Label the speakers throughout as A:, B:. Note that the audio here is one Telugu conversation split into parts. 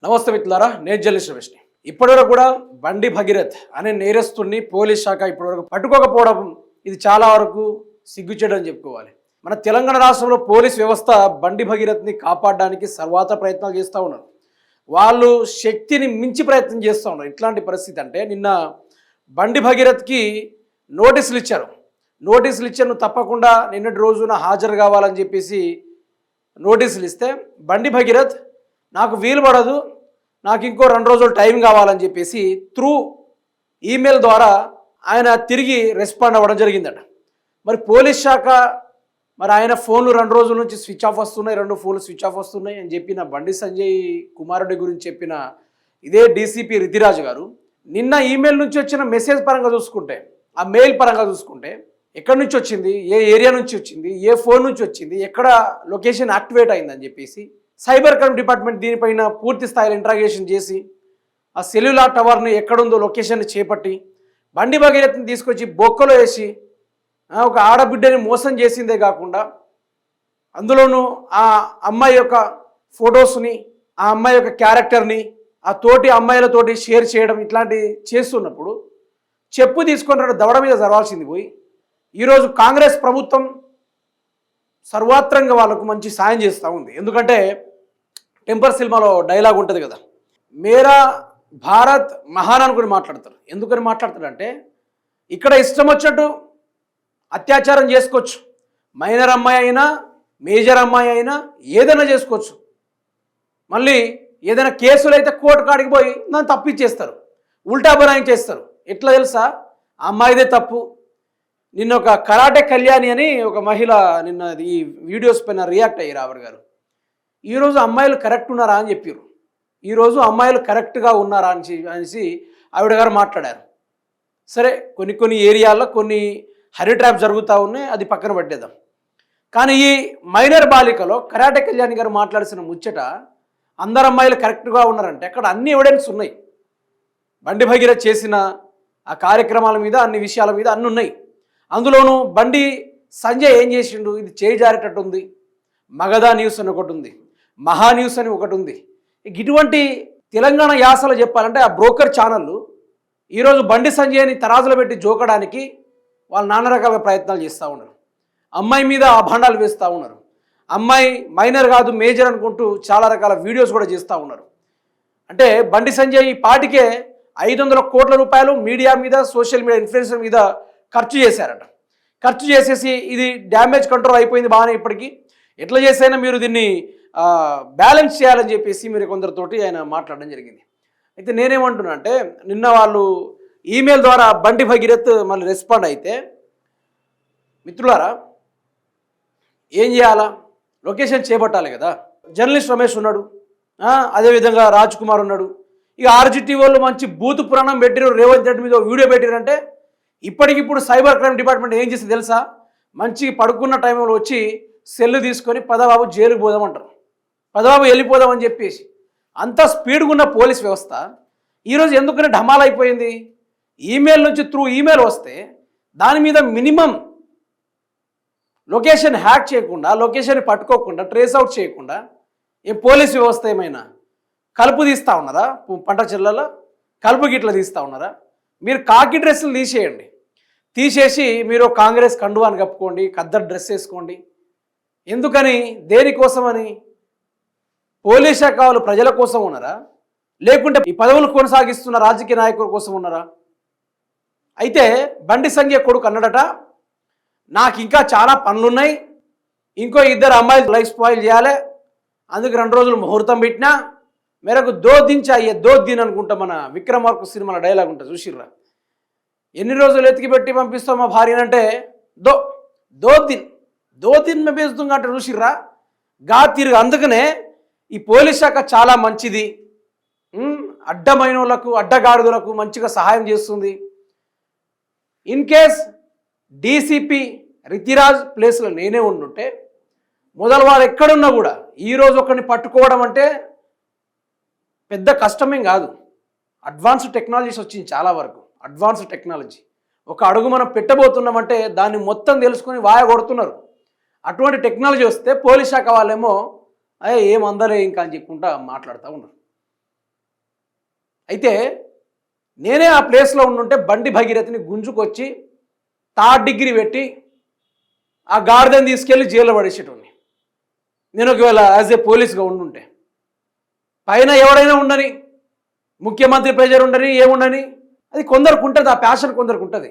A: నమస్తే మిత్రులారా, నేను జర్నలిస్ట్ రమేష్ని. ఇప్పటివరకు కూడా బండి భగీరథ్ అనే నేరస్తుడిని పోలీస్ శాఖ ఇప్పటివరకు పట్టుకోకపోవడం ఇది చాలా వరకు సిగ్గుచేటని చెప్పుకోవాలి. మన తెలంగాణ రాష్ట్రంలో పోలీస్ వ్యవస్థ బండి భగీరథ్ని కాపాడడానికి సర్వత్రా ప్రయత్నాలు చేస్తూ ఉన్నారు. వాళ్ళు శక్తిని మించి ప్రయత్నం చేస్తూ ఉన్నారు. ఇట్లాంటి పరిస్థితి అంటే నిన్న బండి భగీరథ్కి నోటీసులు ఇచ్చారు. నువ్వు తప్పకుండా నిన్నటి రోజున హాజరు కావాలని చెప్పేసి నోటీసులు ఇస్తే బండి భగీరథ్ నాకు వీలు పడదు, నాకు ఇంకో 2 రోజులు టైం కావాలని చెప్పేసి త్రూ ఈమెయిల్ ద్వారా ఆయన తిరిగి రెస్పాండ్ అవ్వడం జరిగిందట. మరి పోలీస్ శాఖ మరి ఆయన ఫోన్లు 2 రోజుల నుంచి స్విచ్ ఆఫ్ వస్తున్నాయి, 2 ఫోన్లు స్విచ్ ఆఫ్ వస్తున్నాయి అని చెప్పిన బండి సంజయ్ కుమారుడి గురించి చెప్పిన ఇదే డీసీపీ రితిరాజు గారు నిన్న ఈమెయిల్ నుంచి వచ్చిన మెసేజ్ పరంగా చూసుకుంటే, ఆ మెయిల్ పరంగా చూసుకుంటే ఎక్కడి నుంచి వచ్చింది, ఏ ఏరియా నుంచి వచ్చింది, ఏ ఫోన్ నుంచి వచ్చింది, ఎక్కడ లొకేషన్ యాక్టివేట్ అయిందని చెప్పేసి సైబర్ క్రైమ్ డిపార్ట్మెంట్ దీనిపైన పూర్తి స్థాయిలో ఇంట్రాగేషన్ చేసి ఆ సెల్యులార్ టవర్ని ఎక్కడుందో లొకేషన్ని చేపట్టి బండి భగీరథ్ని తీసుకొచ్చి బొక్కలో వేసి ఒక ఆడబిడ్డని మోసం చేసిందే కాకుండా అందులోనూ ఆ అమ్మాయి యొక్క ఫొటోస్ని, ఆ అమ్మాయి యొక్క క్యారెక్టర్ని ఆ తోటి అమ్మాయిలతోటి షేర్ చేయడం ఇట్లాంటివి చేస్తున్నప్పుడు చెప్పు తీసుకొని దవడ మీద జరవాల్సింది పోయి ఈరోజు కాంగ్రెస్ ప్రభుత్వం సర్వాత్రంగా వాళ్ళకు మంచి సాయం చేస్తూ ఉంది. ఎందుకంటే టెంపర్ సినిమాలో డైలాగ్ ఉంటుంది కదా, మేరా భారత్ మహాన్ అనుకుని మాట్లాడతారు. ఎందుకని మాట్లాడతారంటే ఇక్కడ ఇష్టం వచ్చినట్టు అత్యాచారం చేసుకోవచ్చు, మైనర్ అమ్మాయి అయినా మేజర్ అమ్మాయి అయినా ఏదైనా చేసుకోవచ్చు. మళ్ళీ ఏదైనా కేసులు అయితే కోర్టు కాడికి పోయి దాన్ని తప్పిచ్చేస్తారు, ఉల్టా బనాయి చేస్తారు. ఎట్లా తెలుసా, ఆ అమ్మాయిదే తప్పు. నిన్న ఒక కరాటే కళ్యాణి అని ఒక మహిళ నిన్న ఈ వీడియోస్ పైన రియాక్ట్ అయ్యారు ఆవిడ గారు. ఈరోజు అమ్మాయిలు కరెక్ట్ ఉన్నారా అని చెప్పారు. ఈరోజు అమ్మాయిలు కరెక్ట్గా ఉన్నారా అనేసి ఆవిడ గారు మాట్లాడారు. సరే, కొన్ని ఏరియాల్లో కొన్ని హనీ ట్రాప్ జరుగుతూ ఉన్నాయి, అది పక్కన పెట్టేద్దాం. కానీ ఈ మైనర్ బాలికలో కరాటే కళ్యాణి గారు మాట్లాడిన ముచ్చట అందరు అమ్మాయిలు కరెక్ట్గా ఉన్నారంటే అక్కడ అన్ని ఎవిడెన్స్ ఉన్నాయి. బండి భగీరథ్ చేసిన ఆ కార్యక్రమాల మీద, అన్ని విషయాల మీద అన్నీ ఉన్నాయి. అందులోనూ బండి సంజయ్ ఏం చేసిండు, ఇది చేయి జారేటట్టు ఉంది. మగధా న్యూస్ అని ఒకటి ఉంది, మహా న్యూస్ అని ఒకటి ఉంది. ఇటువంటి తెలంగాణ యాసలో చెప్పాలంటే ఆ బ్రోకర్ ఛానళ్ళు ఈరోజు బండి సంజయ్ని తరాజులో పెట్టి జోకడానికి వాళ్ళు నానా రకాల ప్రయత్నాలు చేస్తూ ఉన్నారు. అమ్మాయి మీద అభాండాలు వేస్తూ ఉన్నారు. అమ్మాయి మైనర్ కాదు మేజర్ అనుకుంటూ చాలా రకాల వీడియోస్ కూడా చేస్తూ ఉన్నారు. అంటే బండి సంజయ్ ఈ పాటికే 500 కోట్ల రూపాయలు మీడియా మీద, సోషల్ మీడియా ఇన్ఫ్లుయెన్సర్ మీద ఖర్చు చేశారట. ఖర్చు చేసేసి ఇది డ్యామేజ్ కంట్రోల్ అయిపోయింది బాగానే, ఇప్పటికీ ఎట్లా చేసైనా మీరు దీన్ని బ్యాలెన్స్ చేయాలని చెప్పేసి మీరు కొందరితోటి ఆయన మాట్లాడడం జరిగింది. అయితే నేనేమంటున్నా అంటే నిన్న వాళ్ళు ఈమెయిల్ ద్వారా బండి భగీరథ్ మళ్ళీ రెస్పాండ్ అయితే, మిత్రులారా ఏం చేయాలా, లొకేషన్ చేపట్టాలి కదా. జర్నలిస్ట్ రమేష్ ఉన్నాడు, అదేవిధంగా రాజ్ కుమార్ ఉన్నాడు. ఇక ఆర్జిటీ వాళ్ళు మంచి బూతు పురాణం పెట్టిరు, రేవంత్ రెడ్డి మీద వీడియో పెట్టిరంటే ఇప్పటికిప్పుడు సైబర్ క్రైమ్ డిపార్ట్మెంట్ ఏం చేస్తే తెలుసా, మంచి పడుకున్న టైంలో వచ్చి సెల్లు తీసుకొని పదబాబు జైలుకు పోదామంటారు, పదబాబు వెళ్ళిపోదామని చెప్పేసి. అంత స్పీడ్గా ఉన్న పోలీస్ వ్యవస్థ ఈరోజు ఎందుకని ఢమాలైపోయింది. ఈమెయిల్ నుంచి త్రూ ఈమెయిల్ వస్తే దాని మీద మినిమం లొకేషన్ హ్యాక్ చేయకుండా, లొకేషన్ పట్టుకోకుండా, ట్రేస్ అవుట్ చేయకుండా ఏ పోలీస్ వ్యవస్థ ఏమైనా కలుపు తీస్తూ ఉన్నారా, పంట చెల్లెల కలుపు గిట్ల తీస్తూ ఉన్నారా? మీరు కాకి డ్రెస్సులు తీసేయండి, తీసేసి మీరు కాంగ్రెస్ కండువాని కప్పుకోండి, ఖద్దరు డ్రెస్ వేసుకోండి. ఎందుకని, దేనికోసమని? పోలీస్ శాఖ వాళ్ళు ప్రజల కోసం ఉన్నారా, లేకుంటే ఈ పదవులు కొనసాగిస్తున్న రాజకీయ నాయకుల కోసం ఉన్నారా? అయితే బండి సంజయ్ కొడుకు అన్నాడట, నాకు ఇంకా చాలా పనులున్నాయి, ఇంకో 2 అమ్మాయిలు లైఫ్ స్పాయిల్ చేయాలి, అందుకు 2 రోజులు ముహూర్తం పెట్టినా మేరకు దో దిన్ చాయ్యే, దో దిన్ అనుకుంటా మన విక్రమార్కు సినిమాలో డైలాగ్ ఉంటుంది చూసిర్రా, ఎన్ని రోజులు ఎతికి పెట్టి పంపిస్తాం మా భార్యనంటే దో దో దిన్ మే బేస్తుంగా అంటే చూసిర్రా గా తిరుగు. అందుకనే ఈ పోలీస్ శాఖ చాలా మంచిది, అడ్డమైన వాళ్ళకు, అడ్డగాడుదలకు మంచిగా సహాయం చేస్తుంది. ఇన్ కేస్ డీసీపీ రితిరాజ్ ప్లేస్లో నేనే ఉండుంటే మొదలు వాళ్ళు ఎక్కడున్నా కూడా ఈరోజు ఒకరిని పట్టుకోవడం అంటే పెద్ద కష్టమేం కాదు. అడ్వాన్స్డ్ టెక్నాలజీస్ వచ్చింది, చాలా వరకు అడ్వాన్స్డ్ టెక్నాలజీ. ఒక అడుగు మనం పెట్టబోతున్నామంటే దాన్ని మొత్తం తెలుసుకొని వాయ కొడుతున్నారు. అటువంటి టెక్నాలజీ వస్తే పోలీస్ శాఖ వాళ్ళేమో ఏం అందలే ఇంకా అని చెప్పుకుంటా మాట్లాడుతూ ఉన్నారు. అయితే నేనే ఆ ప్లేస్లో ఉండుంటే బండి భగీరథని గుంజుకొచ్చి థర్డ్ డిగ్రీ పెట్టి ఆ గాడిదని తీసుకెళ్ళి జైల్లో పడేసేటోడిని. నేను ఒకవేళ యాజ్ ఏ పోలీస్గా ఉండుంటే. పైన ఎవడైనా ఉండని, ముఖ్యమంత్రి ప్రెజర్ ఉండని, ఏముండని, అది కొందరికి ఉంటుంది, ఆ ప్యాషన్ కొందరికి ఉంటుంది.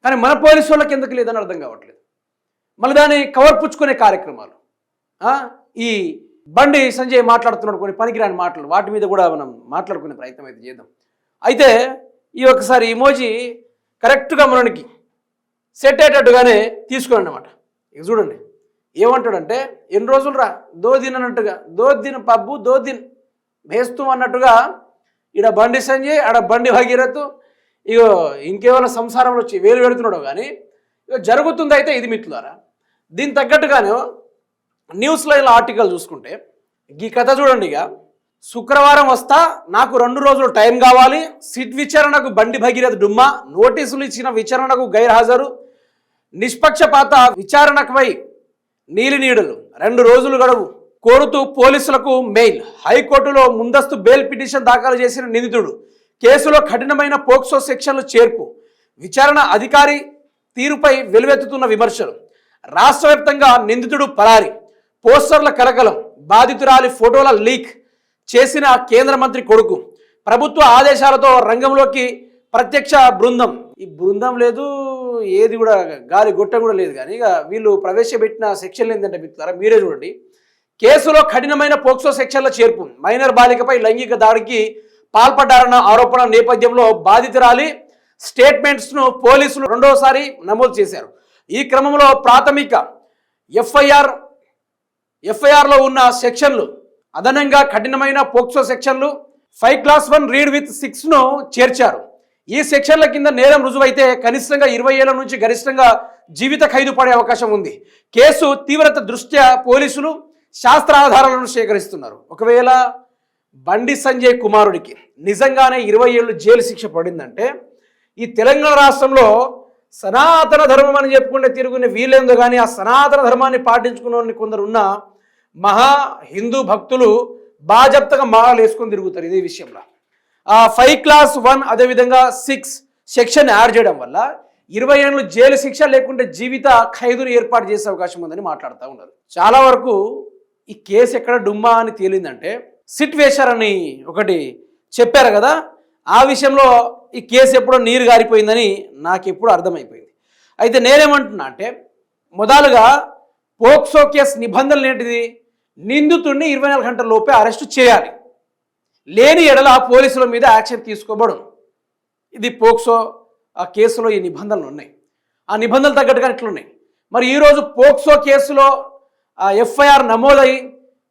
A: కానీ మన పోలీసు వాళ్ళకి ఎందుకు లేదని అర్థం కావట్లేదు. మళ్ళీ దాన్ని కవర్ పుచ్చుకునే కార్యక్రమాలు. ఈ బండి సంజయ్ మాట్లాడుతున్నాడు కొన్ని పనికిరాని మాటలు, వాటి మీద కూడా మనం మాట్లాడుకునే ప్రయత్నం అయితే చేద్దాం. అయితే ఈ ఒకసారి ఇమోజీ కరెక్ట్గా మనకి సెట్ అయ్యేటట్టుగానే తీసుకోండి అన్నమాట. ఇక చూడండి ఏమంటాడంటే, ఎన్ని రోజులు రా దోదిన్ అన్నట్టుగా, దోదిన్ పబ్బు దోదిన్ వేస్తూ అన్నట్టుగా ఈడ బండి సంజయ్, ఆడ బండి భగీరథ్, ఇగో ఇంకేమైనా సంసారంలో వచ్చి వేలు పెడుతున్నాడో కానీ ఇక జరుగుతుంది. అయితే ఇది మిత్రులారా, దీనికి తగ్గట్టుగానే న్యూస్ లైన్ ఆర్టికల్ చూసుకుంటే ఈ కథ చూడండి. ఇక శుక్రవారం వస్తా, నాకు 2 రోజులు టైం కావాలి, సిట్ విచారణకు బండి భగీరథ్ డుమ్మా, నోటీసులు ఇచ్చిన విచారణకు గైర్హాజరు, నిష్పక్షపాత విచారణపై నీలినీడలు, 2 రోజులు గడువు కోరుతూ పోలీసులకు మెయిల్. హైకోర్టులో ముందస్తు బెయిల్ పిటిషన్ దాఖలు చేసిన నిందితుడు, కేసులో కఠినమైన పోక్సో సెక్షన్లు చేర్పు, విచారణ అధికారి తీరుపై వెలువెత్తుతున్న విమర్శలు, రాష్ట్ర వ్యాప్తంగా నిందితుడు పరారి, పోస్టర్ల కలకలం, బాధితురాలి ఫోటోల లీక్ చేసిన కేంద్ర మంత్రి కొడుకు, ప్రభుత్వ ఆదేశాలతో రంగంలోకి ప్రత్యక్ష బృందం. ఈ బృందం లేదు, ఏది కూడా గాలి గొట్ట కూడా లేదు. కానీ ఇక వీళ్ళు ప్రవేశపెట్టిన సెక్షన్లు ఏంటంటే మిత్రులారా మీరే చూడండి. కేసులో కఠినమైన పోక్సో సెక్షన్ల చేర్పు, మైనర్ బాలికపై లైంగిక దాడికి పాల్పడ్డారన్న ఆరోపణ నేపథ్యంలో బాధితురాలి స్టేట్మెంట్స్ను పోలీసులు 2వసారి నమోదు చేశారు. ఈ క్రమంలో ప్రాథమిక ఎఫ్ఐఆర్లో ఉన్న సెక్షన్లు అదనంగా కఠినమైన పోక్సో సెక్షన్లు 5+1 రీడ్ విత్ 6ను చేర్చారు. ఈ సెక్షన్ల కింద నేరం రుజువైతే కనిష్టంగా 20 ఏళ్ల నుంచి గరిష్టంగా జీవిత ఖైదు పడే అవకాశం ఉంది. కేసు తీవ్రత దృష్ట్యా పోలీసులు శాస్త్ర ఆధారాలను సేకరిస్తున్నారు. ఒకవేళ బండి సంజయ్ కుమారుడికి నిజంగానే 20 ఏళ్ళు జైలు శిక్ష పడిందంటే ఈ తెలంగాణ రాష్ట్రంలో సనాతన ధర్మం అని చెప్పుకుంటే తిరుగునే వీళ్ళేందో కానీ ఆ సనాతన ధర్మాన్ని పాటించుకున్న కొందరు ఉన్న మహా హిందూ భక్తులు బాజప్తగా మాలలు వేసుకొని తిరుగుతారు ఇదే విషయంలో. 5+1 అదేవిధంగా 6 సెక్షన్ యాడ్ చేయడం వల్ల 20 ఏళ్ళు జైలు శిక్ష లేకుంటే జీవిత ఖైదును ఏర్పాటు చేసే అవకాశం ఉందని మాట్లాడుతూ ఉన్నారు. చాలా వరకు ఈ కేసు ఎక్కడ డుమ్మా అని తేలిందంటే సిట్ వేశారని ఒకటి చెప్పారు కదా, ఆ విషయంలో ఈ కేసు ఎప్పుడో నీరు గారిపోయిందని నాకు ఎప్పుడు అర్థమైపోయింది. అయితే నేనేమంటున్నా అంటే మొదలుగా పోక్సో కేసు నిబంధనలు ఏంటిది, నిందితుడిని 24 గంటల లోపే అరెస్టు చేయాలి, లేని ఎడల పోలీసుల మీద యాక్షన్ తీసుకోబడు. ఇది పోక్సో ఆ కేసులో ఈ నిబంధనలు ఉన్నాయి. ఆ నిబంధనలు తగ్గట్టుగా ఇట్లున్నాయి. మరి ఈరోజు పోక్సో కేసులో ఎఫ్ఐఆర్ నమోదై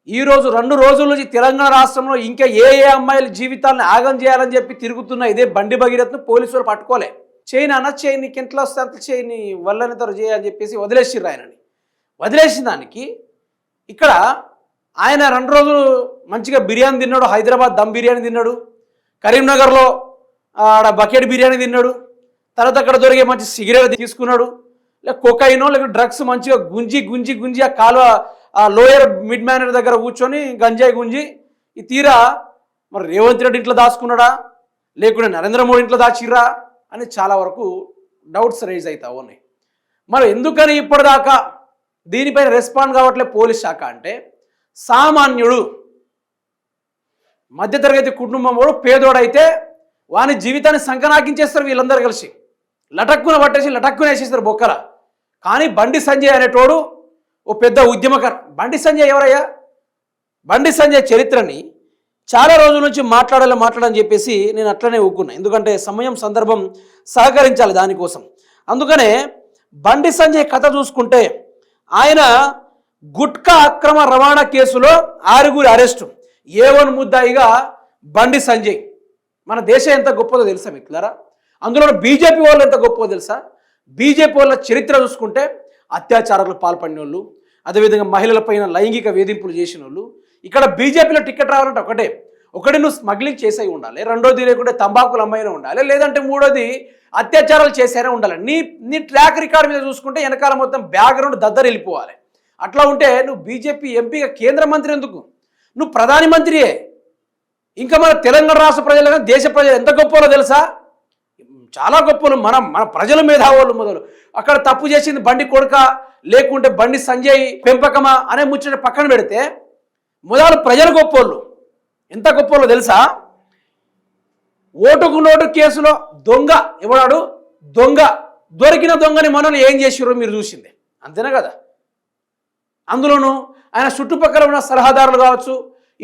A: ఈరోజు 2 రోజుల నుంచి తెలంగాణ రాష్ట్రంలో ఇంకా ఏ అమ్మాయిల జీవితాలను ఆగం చేయాలని చెప్పి తిరుగుతున్న ఇదే బండి భగీరథ్ను పోలీసులు పట్టుకోలే. చేయని అన్న చేయి, నీకు ఇంట్లో వస్తే అంత చేయి, నీ వల్లనితరు చేయని చెప్పేసి వదిలేసిర్రు ఆయనని. వదిలేసిన దానికి ఇక్కడ ఆయన 2 రోజులు మంచిగా బిర్యానీ తిన్నాడు, హైదరాబాద్ దమ్ బిర్యానీ తిన్నాడు, కరీంనగర్లో ఆడ బకెట్ బిర్యానీ తిన్నాడు, తర్వాత అక్కడ దొరికే మంచి సిగరెట్ తీసుకున్నాడు, లేక కొకైనో లేక డ్రగ్స్ మంచిగా గుంజి ఆ కాలువ ఆ లోయర్ మిడ్ మేనర్ దగ్గర కూర్చొని గంజాయి గుంజి ఈ తీరా మరి రేవంత్ రెడ్డి ఇంట్లో దాచుకున్నాడా లేకుంటే నరేంద్ర మోడీ ఇంట్లో దాచిర్రా అని చాలా వరకు డౌట్స్ రైజ్ అవుతా ఉన్నాయి. మరి ఎందుకని ఇప్పటిదాకా దీనిపైన రెస్పాండ్ కావట్లేదు పోలీస్ శాఖ అంటే, సామాన్యుడు మధ్యతరగతి కుటుంబం వాడు పేదోడైతే వాని జీవితాన్ని సంకనాకించేస్తారు వీళ్ళందరూ కలిసి, లటక్కున పట్టేసి లటక్కున వేసేస్తారు బొక్కల. కానీ బండి సంజయ్ అనేటోడు ఓ పెద్ద ఉద్యమకర్. బండి సంజయ్ ఎవరయ్యా? బండి సంజయ్ చరిత్రని చాలా రోజుల నుంచి మాట్లాడాలని చెప్పేసి నేను అట్లనే ఊక్కున్నా, ఎందుకంటే సమయం సందర్భం సహకరించాలి దానికోసం. అందుకనే బండి సంజయ్ కథ చూసుకుంటే ఆయన గుట్కా అక్రమ రవాణా కేసులో 6 అరెస్టు, A1 ముద్దాయిగా బండి సంజయ్. మన దేశం ఎంత గొప్పదో తెలుసా మిత్రులారా? అందులో బీజేపీ వాళ్ళు ఎంత గొప్పదో తెలుసా? బీజేపీ వాళ్ళ చరిత్ర చూసుకుంటే అత్యాచారాలకు పాల్పడిన వాళ్ళు, అదేవిధంగా మహిళలపైన లైంగిక వేధింపులు చేసిన వాళ్ళు. ఇక్కడ బీజేపీలో టికెట్ రావాలంటే ఒకటి నువ్వు స్మగ్లింగ్ చేసే ఉండాలి, రెండోది లేకుంటే తంబాకులు అమ్మాయినా ఉండాలి, లేదంటే మూడోది అత్యాచారాలు చేసేనే ఉండాలి. నీ ట్రాక్ రికార్డ్ మీద చూసుకుంటే వెనకాల మొత్తం బ్యాక్గ్రౌండ్ దద్దరు వెళ్ళిపోవాలి. అట్లా ఉంటే నువ్వు బీజేపీ ఎంపీగా కేంద్ర మంత్రి ఎందుకు? నువ్వు ప్రధానమంత్రియే. ఇంకా మన తెలంగాణ రాష్ట్ర ప్రజలు కానీ దేశ ప్రజలు ఎంత గొప్పలో తెలుసా? చాలా గొప్పలు. మన ప్రజల మేధావులు మొదలు. అక్కడ తప్పు చేసింది బండి కొడుక లేకుంటే బండి సంజయ్ పెంపకమా అనే ముచ్చట పక్కన పెడితే మొదలు ప్రజలు గొప్పోళ్ళు. ఎంత గొప్పలో తెలుసా? ఓటుకు నోటు కేసులో దొంగ ఎవడాడు? దొంగ దొరికిన దొంగని మనల్ని ఏం చేసిర్రో మీరు చూసిందే, అంతేనా కదా? అందులోనూ ఆయన చుట్టుపక్కల ఉన్న సలహాదారులు కావచ్చు,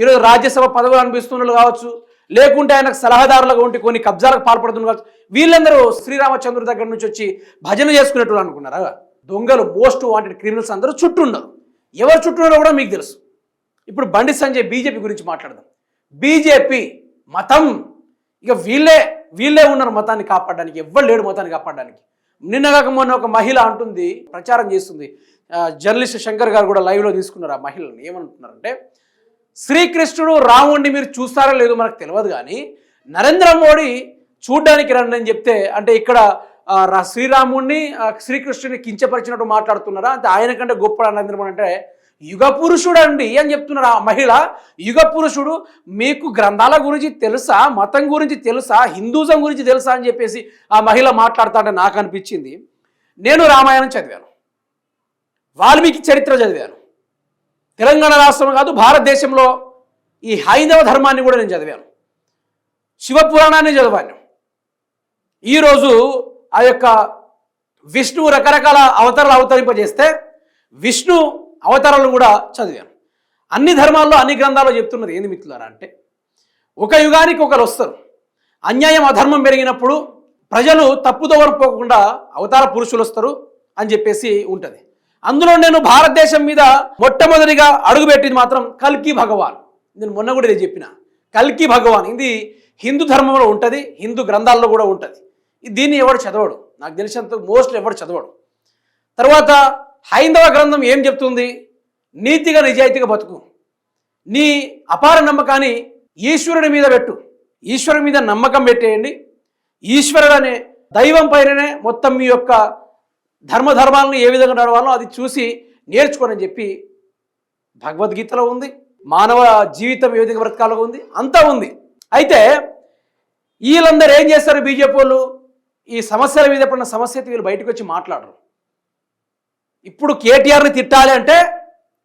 A: ఈరోజు రాజ్యసభ పదవులు అనిపిస్తున్న కావచ్చు, లేకుంటే ఆయనకు సలహాదారులుగా ఉండి కొన్ని కబ్జాలకు పాల్పడుతున్నారు కావచ్చు, వీళ్ళందరూ శ్రీరామచంద్రుడి దగ్గర నుంచి వచ్చి భజన చేసుకునేట్టు అనుకున్నారా? దొంగలు, మోస్ట్ వాంటెడ్ క్రిమినల్స్ అందరూ చుట్టూ ఉన్నారు. ఎవరు చుట్టూ ఉన్నారో కూడా మీకు తెలుసు. ఇప్పుడు బండి సంజయ్ బీజేపీ గురించి మాట్లాడదాం. బీజేపీ మతం, ఇక వీళ్ళే ఉన్నారు మతాన్ని కాపాడడానికి. ఎవ్వరు లేడు మతాన్ని కాపాడడానికి. నిన్న కాక మొన్న ఒక మహిళ అంటుంది, ప్రచారం చేస్తుంది, జర్నలిస్ట్ శంకర్ గారు కూడా లైవ్లో తీసుకున్నారు ఆ మహిళని. ఏమంటున్నారంటే, శ్రీకృష్ణుడు రాముడిని మీరు చూస్తారో లేదో మనకు తెలియదు, కానీ నరేంద్ర మోడీ చూడ్డానికి రండి అని చెప్తే, అంటే ఇక్కడ శ్రీరాముడిని శ్రీకృష్ణుని కించపరిచినట్టు మాట్లాడుతున్నారా? అంటే ఆయన కంటే గొప్ప నరేంద్ర మోడీ అంటే యుగ పురుషుడు అండి అని చెప్తున్నారు ఆ మహిళ. యుగ పురుషుడు, మీకు గ్రంథాల గురించి తెలుసా? మతం గురించి తెలుసా? హిందూజం గురించి తెలుసా అని చెప్పేసి ఆ మహిళ మాట్లాడుతా అంటే నాకు అనిపించింది, నేను రామాయణం చదివాను, వాల్మీకి చరిత్ర చదివాను, తెలంగాణ రాష్ట్రం కాదు భారతదేశంలో ఈ హైందవ ధర్మాన్ని కూడా నేను చదివాను, శివపురాణాన్ని చదివాను. ఈరోజు ఆ యొక్క విష్ణువు రకరకాల అవతారాలు అవతరింపజేస్తే విష్ణు అవతారాలను కూడా చదివాను. అన్ని ధర్మాల్లో అన్ని గ్రంథాల్లో చెప్తున్నది ఏంది మిత్రులారా అంటే, ఒక యుగానికి ఒకరు వస్తారు. అన్యాయం అధర్మం పెరిగినప్పుడు ప్రజలు తప్పుదోవన పోకుండా అవతార పురుషులు వస్తారు అని చెప్పేసి ఉంటుంది. అందులో నేను భారతదేశం మీద మొట్టమొదటిగా అడుగుపెట్టింది మాత్రం కల్కి భగవాన్. నేను మొన్న కూడా ఇది చెప్పిన, కల్కి భగవాన్ ఇది హిందూ ధర్మంలో ఉంటుంది, హిందూ గ్రంథాల్లో కూడా ఉంటుంది. దీన్ని ఎవడు చదవడు, నాకు తెలిసినంత మోస్ట్లీ ఎవడు చదవడు. తర్వాత హైందవ గ్రంథం ఏం చెప్తుంది? నీతిగా నిజాయితీగా బతుకు, నీ అపార నమ్మకాన్ని ఈశ్వరుడి మీద పెట్టు, ఈశ్వరుడి మీద నమ్మకం పెట్టేయండి, ఈశ్వరుడు అనే దైవం పైననే మొత్తం మీ యొక్క ధర్మాలను ఏ విధంగా నడవాలో అది చూసి నేర్చుకోనని చెప్పి భగవద్గీతలో ఉంది. మానవ జీవితం ఏ విధంగా బ్రతకాలో ఉంది, అంతా ఉంది. అయితే వీళ్ళందరూ ఏం చేస్తారు? బీజేపీ వాళ్ళు ఈ సమస్యల మీద ఎప్పుడన్నా సమస్య అయితే వీళ్ళు బయటకు వచ్చి మాట్లాడరు. ఇప్పుడు కేటీఆర్ని తిట్టాలి అంటే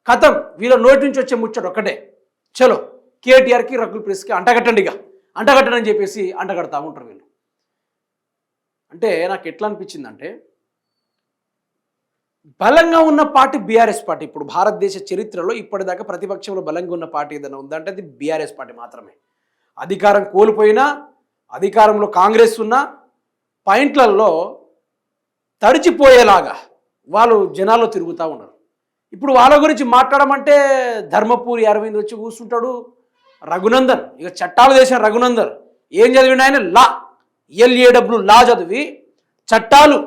A: కథం, వీళ్ళ నోటి నుంచి వచ్చే ముచ్చట ఒక్కటే, చలో కేటీఆర్కి రకుల్ ప్రెస్కి అంటగట్టండి, ఇక అంటగట్టండి అని చెప్పేసి అంటగడతా ఉంటారు వీళ్ళు. అంటే నాకు ఎట్లా అనిపించిందంటే, బలంగా ఉన్న పార్టీ బీఆర్ఎస్ పార్టీ. ఇప్పుడు భారతదేశ చరిత్రలో ఇప్పటిదాకా ప్రతిపక్షంలో బలంగా ఉన్న పార్టీ ఏదైనా ఉందంటే అది బీఆర్ఎస్ పార్టీ మాత్రమే. అధికారం కోల్పోయినా, అధికారంలో కాంగ్రెస్ ఉన్న పాయింట్లలో తడిచిపోయేలాగా వాళ్ళు జనాల్లో తిరుగుతూ ఉన్నారు. ఇప్పుడు వాళ్ళ గురించి మాట్లాడమంటే ధర్మపురి అరవింద్ వచ్చి కూర్చుంటాడు. రఘునందన్, ఇక చట్టాలు చేసిన రఘునందన్ ఏం చదివిన ఆయన LAW లా చదివి చట్టాలు,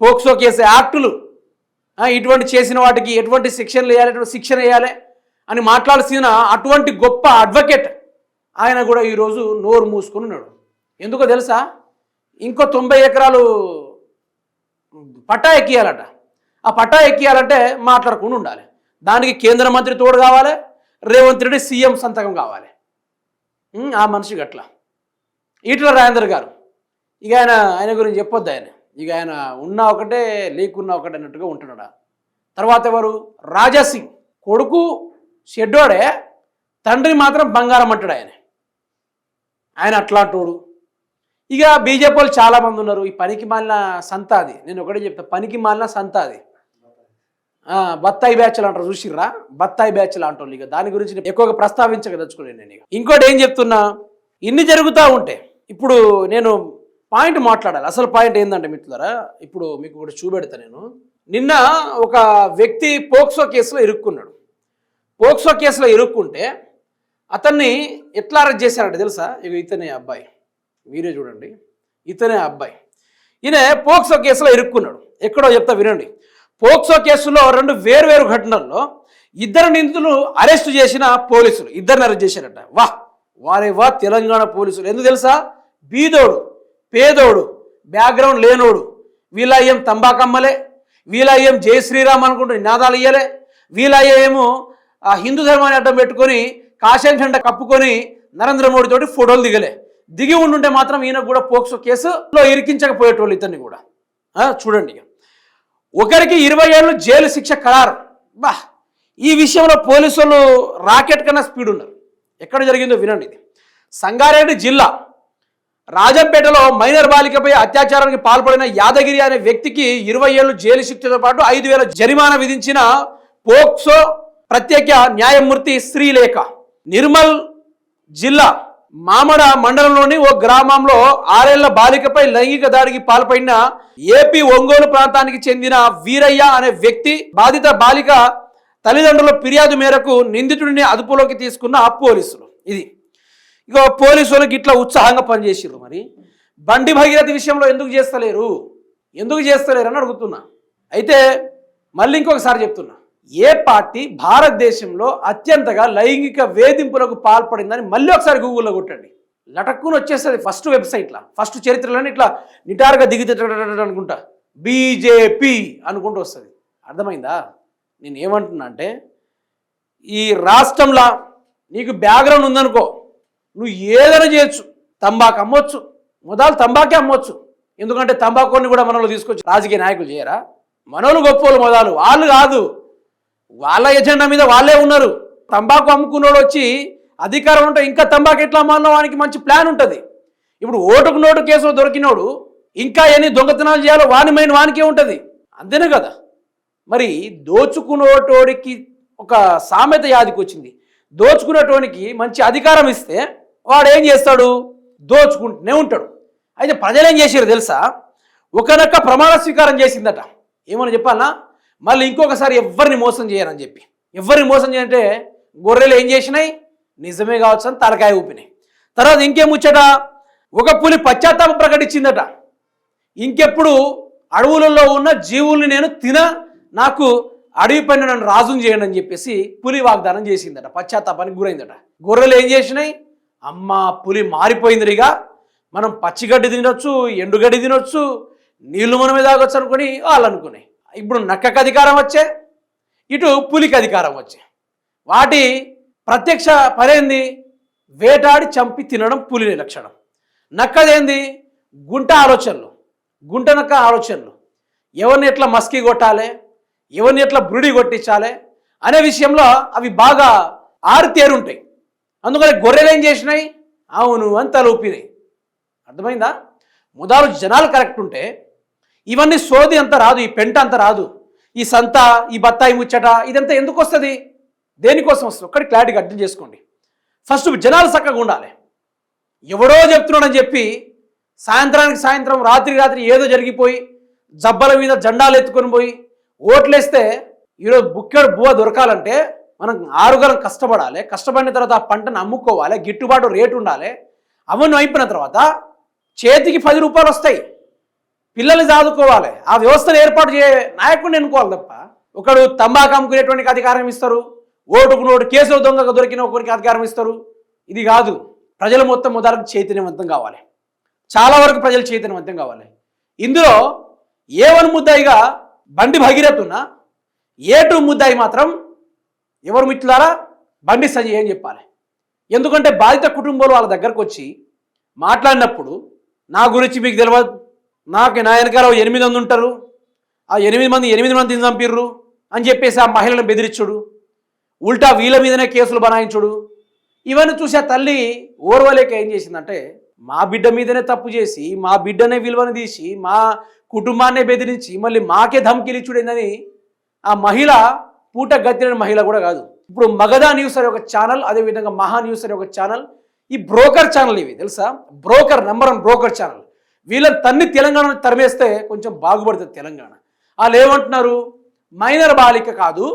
A: పోక్సో కేసు యాక్టులు, ఇటువంటి చేసిన వాటికి ఎటువంటి శిక్షణలు వేయాలి, ఎటువంటి శిక్షణ వేయాలి అని మాట్లాడాల్సిన అటువంటి గొప్ప అడ్వకేట్ ఆయన కూడా ఈరోజు నోరు మూసుకొని ఉన్నాడు. ఎందుకో తెలుసా? ఇంకో 90 ఎకరాలు పట్టా ఎక్కియాలట. ఆ పట్టా ఎక్కియాలంటే మాట్లాడకుండా ఉండాలి. దానికి కేంద్ర మంత్రి తోడు కావాలి, రేవంత్ రెడ్డి సీఎం సంతకం కావాలి. ఆ మనిషికి అట్లా. ఈటల రాజేందర్ గారు, ఇక ఆయన గురించి చెప్పొద్దు. ఇక ఆయన ఉన్నా ఒకటే లేకున్నా ఒకటే అన్నట్టుగా ఉంటున్నాడు. తర్వాత ఎవరు? రాజాసింగ్ కొడుకు షెడ్డోడే, తండ్రి మాత్రం బంగారం అంటాడు ఆయన అట్లాంటోడు. ఇక బీజేపీ వాళ్ళు చాలామంది ఉన్నారు. ఈ పనికి మాలిన సంత అది. నేను ఒకటే చెప్తా, పనికి మాలిన సంత అది. బత్తాయి బ్యాచ్లు అంటారు, చూసిర్రా? బత్తాయి బ్యాచ్లు అంటారు. ఇక దాని గురించి ఎక్కువగా ప్రస్తావించదలుచుకోలేదు నేను. ఇంకోటి ఏం చెప్తున్నా, ఇన్ని జరుగుతూ ఉంటే ఇప్పుడు నేను పాయింట్ మాట్లాడాలి. అసలు పాయింట్ ఏంటంటే మిత్రులారా, ఇప్పుడు మీకు ఒకటి చూపెడతా నేను. నిన్న ఒక వ్యక్తి పోక్సో కేసులో ఇరుక్కున్నాడు. పోక్సో కేసులో ఇరుక్కుంటే అతన్ని ఎట్లా అరెస్ట్ చేశారంటే తెలుసా? ఇక ఇతనే అబ్బాయి, మీరే చూడండి, ఇతనే అబ్బాయి. ఈయన పోక్సో కేసులో ఇరుక్కున్నాడు. ఎక్కడో చెప్తా వినండి. పోక్సో కేసులో 2 వేర్వేరు ఘటనల్లో 2 నిందితులు అరెస్టు చేసిన పోలీసులు 2ని అరెస్ట్ చేశారట. వారేవా తెలంగాణ పోలీసులు. ఎందుకు తెలుసా? బీదోడు, పేదోడు, బ్యాక్గ్రౌండ్ లేనోడు, వీళ్ళ ఏం తంబాకమ్మలే, వీళ్ళ ఏం జై శ్రీరామ్ అనుకుంటూ నినాదాలు ఇయ్యలే, వీళ్ళ ఏమో హిందూ ధర్మాన్ని అడ్డం పెట్టుకొని కాషాయం జెండా కప్పుకొని నరేంద్ర మోడీ తోటి ఫోటోలు దిగి ఉండుంటే మాత్రం ఈయనకు కూడా పోక్సో కేసులో ఇరికించకపోయేటోళ్ళు ఇతన్ని కూడా. చూడండి, ఒకరికి 20 ఏళ్ళు జైలు శిక్ష ఖరారు. బా, ఈ విషయంలో పోలీసులు రాకెట్ కన్నా స్పీడ్ ఉన్నారు. ఎక్కడ జరిగిందో వినండి. ఇది సంగారెడ్డి జిల్లా రాజంపేటలో మైనర్ బాలికపై అత్యాచారానికి పాల్పడిన యాదగిరి అనే వ్యక్తికి 20 ఏళ్ళు జైలు శిక్షతో పాటు 5,000 జరిమానా విధించిన పోక్సో ప్రత్యేక న్యాయమూర్తి శ్రీలేఖ నిర్మల్ జిల్లా మామడ మండలంలోని ఓ గ్రామంలో 6 ఏళ్ల బాలికపై లైంగిక దాడికి పాల్పడిన ఏపీ ఒంగోలు ప్రాంతానికి చెందిన వీరయ్య అనే వ్యక్తి బాధిత బాలిక తల్లిదండ్రుల ఫిర్యాదు మేరకు నిందితుడిని అదుపులోకి తీసుకున్న పోలీసులు. ఇది ఇక పోలీసులకు ఇట్లా ఉత్సాహంగా పనిచేసారు. మరి బండి భగీరథ విషయంలో ఎందుకు చేస్తలేరు అని అడుగుతున్నా. అయితే మళ్ళీ ఇంకొకసారి చెప్తున్నా, ఏ పార్టీ భారతదేశంలో అత్యంతగా లైంగిక వేధింపులకు పాల్పడిందని మళ్ళీ ఒకసారి గూగుల్లో కొట్టండి. లటక్కుని వచ్చేస్తుంది ఫస్ట్ వెబ్సైట్లో, ఫస్ట్ చరిత్రలోనే ఇట్లా నిటారుగా దిగితే అనుకుంటా బీజేపీ అనుకుంటూ వస్తుంది. అర్థమైందా? నేను ఏమంటున్నా అంటే, ఈ రాష్ట్రంలో నీకు బ్యాక్గ్రౌండ్ ఉందనుకో, నువ్వు ఏదైనా చేయొచ్చు. తంబాకు అమ్మొచ్చు, మొదలు తంబాకే అమ్మొచ్చు. ఎందుకంటే తంబాకుని కూడా మనలో తీసుకొచ్చి రాజకీయ నాయకులు చేయరా? మనోళ్ళు గొప్పోళ్ళు మొదలు, వాళ్ళు కాదు, వాళ్ళ ఎజెండా మీద వాళ్ళే ఉన్నారు. తంబాకు అమ్ముకున్నోడు వచ్చి అధికారం ఉంటే ఇంకా తంబాకు ఎట్లా అమ్మాలో వానికి మంచి ప్లాన్ ఉంటుంది. ఇప్పుడు ఓటుకు నోటు కేసులో దొరికినోడు ఇంకా ఎన్ని దొంగతనాలు చేయాలో వాని మైండ్ వానికే ఉంటుంది. అంతేనే కదా? మరి దోచుకునేటోడికి ఒక సామెత యాదికి వచ్చింది. దోచుకునేటోనికి మంచి అధికారం ఇస్తే వాడు ఏం చేస్తాడు? దోచుకుంటూనే ఉంటాడు. అయితే ప్రజలు ఏం చేశారు తెలుసా? ఒకనొక్క ప్రమాణ స్వీకారం చేసిందట. ఏమని చెప్పాలనా? మళ్ళీ ఇంకొకసారి ఎవరిని మోసం చేయరని చెప్పి. ఎవరిని మోసం చేయాలంటే గొర్రెలు ఏం చేసినాయి? నిజమే కావచ్చు అని తలకాయ ఊపినాయి. తర్వాత ఇంకేం ముచ్చట? ఒక పులి పశ్చాత్తాపం ప్రకటించిందట. ఇంకెప్పుడు అడవులలో ఉన్న జీవుల్ని నేను నాకు అడవి పైన నన్ను రాజుని చేయండి అని చెప్పేసి పులి వాగ్దానం చేసిందట. పశ్చాత్తాపానికి గురైందట. గొర్రెలు ఏం చేసినాయి? అమ్మ, పులి మారిపోయిందిగా, మనం పచ్చిగడ్డి తినొచ్చు, ఎండుగడ్డి తినొచ్చు, నీళ్లు మనమే తాగొచ్చు అనుకుని వాళ్ళు అనుకున్నాయి. ఇప్పుడు నక్కకు అధికారం వచ్చే, ఇటు పులికి అధికారం వచ్చే. వాటి ప్రత్యక్ష పనేంది? వేటాడి చంపి తినడం పులి లక్షణం. నక్కదేంది? గుంట నక్క ఆలోచనలు. ఎవరిని ఎట్లా మస్కి కొట్టాలి, ఎవరిని ఎట్లా బురిడి కొట్టించాలి అనే విషయంలో అవి బాగా ఆరితేరుంటాయి. అందుకని గొర్రెలు ఏం చేసినాయి? అవును అని తలూపినాయి. అర్థమైందా? మొదలు జనాలు కరెక్ట్ ఉంటే ఇవన్నీ సోది అంత రాదు, ఈ పెంట అంత రాదు, ఈ సంత, ఈ బత్తాయి ముచ్చట ఇదంతా ఎందుకు వస్తుంది? దేనికోసం వస్తుంది? ఒక్కటి క్లారిటీగా అర్థం చేసుకోండి. ఫస్ట్ జనాలు చక్కగా ఉండాలి. ఎవడో చెప్తున్నాడని చెప్పి సాయంత్రానికి సాయంత్రం, రాత్రి ఏదో జరిగిపోయి జబ్బల మీద జెండాలు ఎత్తుకొని పోయి ఓట్లేస్తే ఈరోజు బుక్కెడు బువ్వ దొరకాలంటే మనం 6 గంటలు కష్టపడాలి. కష్టపడిన తర్వాత ఆ పంటను అమ్ముకోవాలి, గిట్టుబాటు రేటు ఉండాలి. అవన్నీ అయిపోయిన తర్వాత చేతికి 10 రూపాయలు వస్తాయి. పిల్లల్ని చదువుకోవాలి. ఆ వ్యవస్థను ఏర్పాటు నాయకుడిని ఎన్నుకోవాలి తప్ప ఒకడు తంబాకు అమ్ముకునేటువంటి అధికారం ఇస్తారు, ఓటుకు నోటు కేసులో దొంగగా దొరికిన ఒకరికి అధికారం ఇస్తారు. ఇది కాదు. ప్రజలు మొత్తం మొదలకు చైతన్యవంతం కావాలి. చాలా వరకు ప్రజలు చైతన్యవంతం కావాలి. ఇందులో A1 ముద్దాయిగా బండి భగీరథ్ ఉన్న, A2 ముద్దాయి మాత్రం ఎవరు మిత్రులారా? బండి సంజయ్ అని చెప్పాలి. ఎందుకంటే బాధిత కుటుంబాలు వాళ్ళ దగ్గరకు వచ్చి మాట్లాడినప్పుడు నా గురించి మీకు తెలియదు, నాకు నా వెనకాల 8 మంది ఉంటారు, ఆ 8 మంది చంపిర్రు అని చెప్పేసి ఆ మహిళను బెదిరించుడు, ఉల్టా వీళ్ళ మీదనే కేసులు బనాయించుడు, ఇవన్నీ చూసి ఆ తల్లి ఓర్వలేక ఏం చేసిందంటే, మా బిడ్డ మీదనే తప్పు చేసి మా బిడ్డనే విలువను తీసి మా కుటుంబాన్నే బెదిరించి మళ్ళీ మాకే ధమ్కిలిచ్చుడేందని ఆ మహిళ పూట గతిన మహిళ కూడా కాదు. ఇప్పుడు మగధా న్యూస్ అనే ఒక ఛానల్, అదేవిధంగా మహా న్యూస్ అనే ఒక ఛానల్, ఈ బ్రోకర్ ఛానల్ ఇవి తెలుసా? Broker number 1 broker channel. వీళ్ళని తన్ని తెలంగాణను తరిమేస్తే కొంచెం బాగుపడుతుంది తెలంగాణ. వాళ్ళు ఏమంటున్నారు? మైనర్ బాలిక కాదు,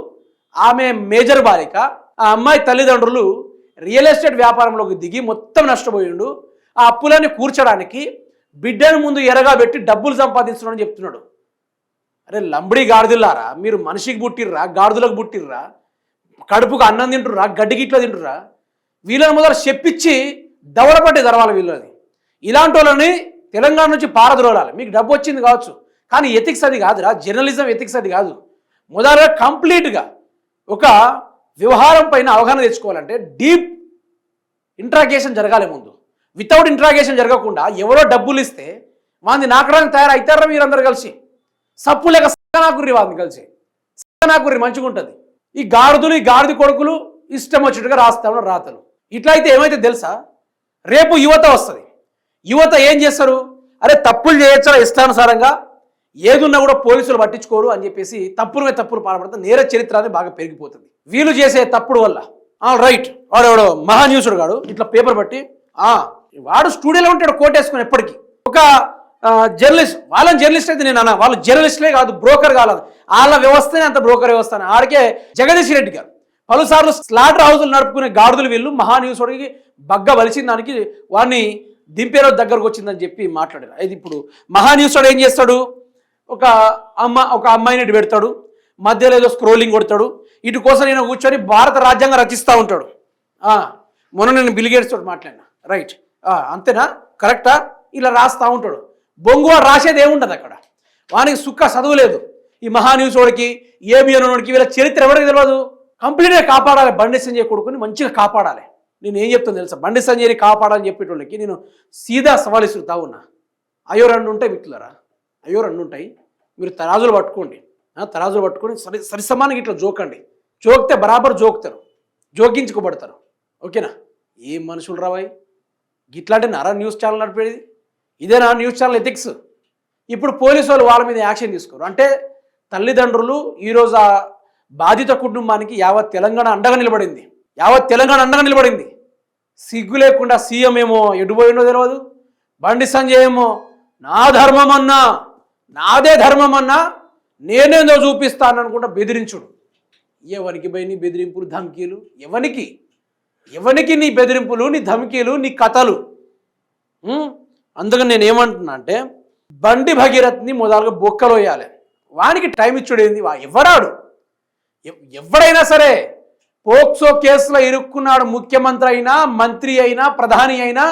A: ఆమె మేజర్ బాలిక. ఆ అమ్మాయి తల్లిదండ్రులు రియల్ ఎస్టేట్ వ్యాపారంలోకి దిగి మొత్తం నష్టపోయిండు. ఆ అప్పులన్నీ కూర్చడానికి బిడ్డను ముందు ఎరగా పెట్టి డబ్బులు సంపాదించడం చెప్తున్నాడు. అరే లంబడి గాడిదలారా, మీరు మనిషికి పుట్టిర్రా, గాడిదలకు పుట్టిర్రా, కడుపుకు అన్నం తింటుర్రా, గడ్డి గిట్ల తింటుర్రా? వీళ్ళని మొదలు చెప్పించి దవడపట్టి జరవాలి వీళ్ళని. ఇలాంటి వాళ్ళని తెలంగాణ నుంచి పారద్రోలాలి. మీకు డబ్బు వచ్చింది కావచ్చు, కానీ ఎథిక్స్ అది కాదురా. జర్నలిజం ఎథిక్స్ అది కాదు. మొదలుగా కంప్లీట్గా ఒక వ్యవహారం పైన అవగాహన తెచ్చుకోవాలంటే డీప్ ఇంట్రాగేషన్ జరగాలి ముందు. వితౌట్ ఇంట్రాగేషన్ జరగకుండా ఎవరో డబ్బులు ఇస్తే వాడిని నాకడానికి తయారవుతారా మీరందరూ కలిసి? సప్పు లేక సక్కనాకుర్రి వాడిని కలిసి సక్కనాకుర్రి మంచిగా ఉంటుంది. ఈ గాడిది కొడుకులు ఇష్టం వచ్చినట్టుగా రాస్తాను రాతలు. ఇట్లా అయితే ఏమైతే తెలుసా, రేపు యువత వస్తుంది. యువత ఏం చేస్తారు, అరే తప్పులు చేయొచ్చా ఇష్టానుసారంగా, ఏదున్నా కూడా పోలీసులు పట్టించుకోరు అని చెప్పేసి తప్పుల మీద తప్పులు పాల్పడతారు. నేర చరిత్ర అనేది బాగా పెరిగిపోతుంది వీళ్ళు చేసే తప్పుడు వల్ల. రైట్, వాడు మహాన్యూసుడు గాడు ఇట్లా పేపర్ బట్టి వాడు స్టూడియోలో ఉంటాడు కోట్ వేసుకుని ఎప్పటికీ. ఒక జర్నలిస్ట్, వాళ్ళని జర్నలిస్ట్ అయితే నేను అన్నా, వాళ్ళు జర్నలిస్టులే కాదు, బ్రోకర్ కాలేదు, వాళ్ళ వ్యవస్థనే అంత బ్రోకర్ వ్యవస్థ. ఆడికే జగదీష్ రెడ్డి గారు పలుసార్లు స్లాటర్ హౌజులు నడుపుకునే గాడిదలు వీళ్ళు మహాన్యూసుడికి బగ్గ వలిసిన దానికి వాడిని దింపే రోజు దగ్గరకు వచ్చిందని చెప్పి మాట్లాడారు. అయితే ఇప్పుడు మహాన్యూసుడు ఏం చేస్తాడు, ఒక అమ్మాయిని ఇటు పెడతాడు, మధ్యలో ఏదో స్క్రోలింగ్ కొడతాడు, ఇటు కోసం నేను కూర్చొని భారత రాజ్యాంగం రచిస్తూ ఉంటాడు. మొన్న నేను బిల్ గేట్స్ తోటి మాట్లాడినా, రైట్ అంతేనా కరెక్టా, ఇలా రాస్తూ ఉంటాడు. బొంగువాడు రాసేది ఏముండదు అక్కడ, వానికి సుక్క చదువు లేదు. ఈ మహాన్యూసోడికి ఏబిఎన్ఓడికి వీళ్ళ చరిత్ర ఎవరికి తెలియదు. కంప్లీట్గా కాపాడాలి, బండి సంజయ్ కొడుకుని మంచిగా కాపాడాలి. నేను ఏం చెప్తాను తెలుసా, బండి సంజయ్ని కాపాడాలని చెప్పేటోళ్ళకి నేను సీదా సవాల్ ఇస్తుతా ఉన్నా. అయ్యో రెండు ఉంటాయి మిత్రులరా, అయ్యో రెండు ఉంటాయి. మీరు తరాజులు పట్టుకోండి, తరాజులు పట్టుకొని సరిసమానంగా ఇట్లా జోకండి. జోకితే బరాబర్ జోకుతారు, జోకించుకోబడతారు. ఓకేనా? ఏం మనుషులు రావాయి గిట్లాంటి నర న్యూస్ ఛానల్ నడిపేది? ఇదేనా న్యూస్ ఛానల్ ఎథిక్స్? ఇప్పుడు పోలీసు వాళ్ళు వాళ్ళ మీద యాక్షన్ తీసుకోరు అంటే తల్లిదండ్రులు ఈరోజు ఆ బాధిత కుటుంబానికి యావత్ తెలంగాణ అండగా నిలబడింది, యావత్ తెలంగాణ అండగా నిలబడింది. సిగ్గు లేకుండా సీఎం ఏమో ఎటుపోయిండో తెలియదు, బండి సంజయ్ ఏమో నా ధర్మం అన్నా, నాదే ధర్మం అన్నా, నేనేందో చూపిస్తాను అనుకుంటా బెదిరించుడు. ఎవరికి పోయి నీ బెదిరింపులు ధమ్కీలు? ఎవరికి నీ బెదిరింపులు, నీ ధమ్కీలు, నీ కథలు? అందుకని నేను ఏమంటున్నా అంటే బండి భగీరథ్ని మొదలుగా బొక్కలు వేయాలి. వానికి టైం ఇచ్చుడేంది? ఎవడాడు? ఎవడైనా సరే పోక్సో కేసులో ఇరుక్కున్నాడు, ముఖ్యమంత్రి అయినా మంత్రి అయినా ప్రధాని అయినా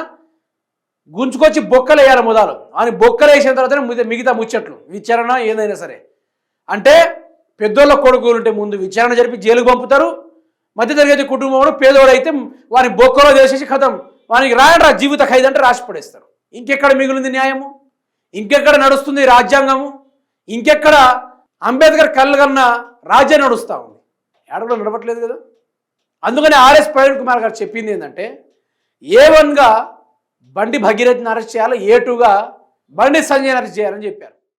A: గుంజుకొచ్చి బొక్కలు వేయాలి మొదలు. అని బొక్కలు వేసిన తర్వాత మిగతా ముచ్చట్లు విచారణ ఏదైనా సరే. అంటే పెద్దోళ్ళ కొడుకులు ఉంటే ముందు విచారణ జరిపి జైలుకు పంపుతారు, మధ్యతరగతి కుటుంబంలో పేదోడైతే వాని బొక్కలో చేసేసి కథం వానికి రాయడం జీవిత ఖైదు అంటే రాసి పడేస్తారు. ఇంకెక్కడ మిగిలింది న్యాయము? ఇంకెక్కడ నడుస్తుంది రాజ్యాంగము? ఇంకెక్కడ అంబేద్కర్ కళ్ళు కన్నా రాజ్యం నడుస్తూ ఉంది? ఏడలో నడవట్లేదు కదా. అందుకని ఆర్ఎస్ ప్రవీణ్ కుమార్ గారు చెప్పింది ఏంటంటే A1గా బండి భగీరథ్ని అరెస్ట్ చేయాలి, A2గా బండి సంజయ్ని అరెస్ట్ చేయాలని చెప్పారు.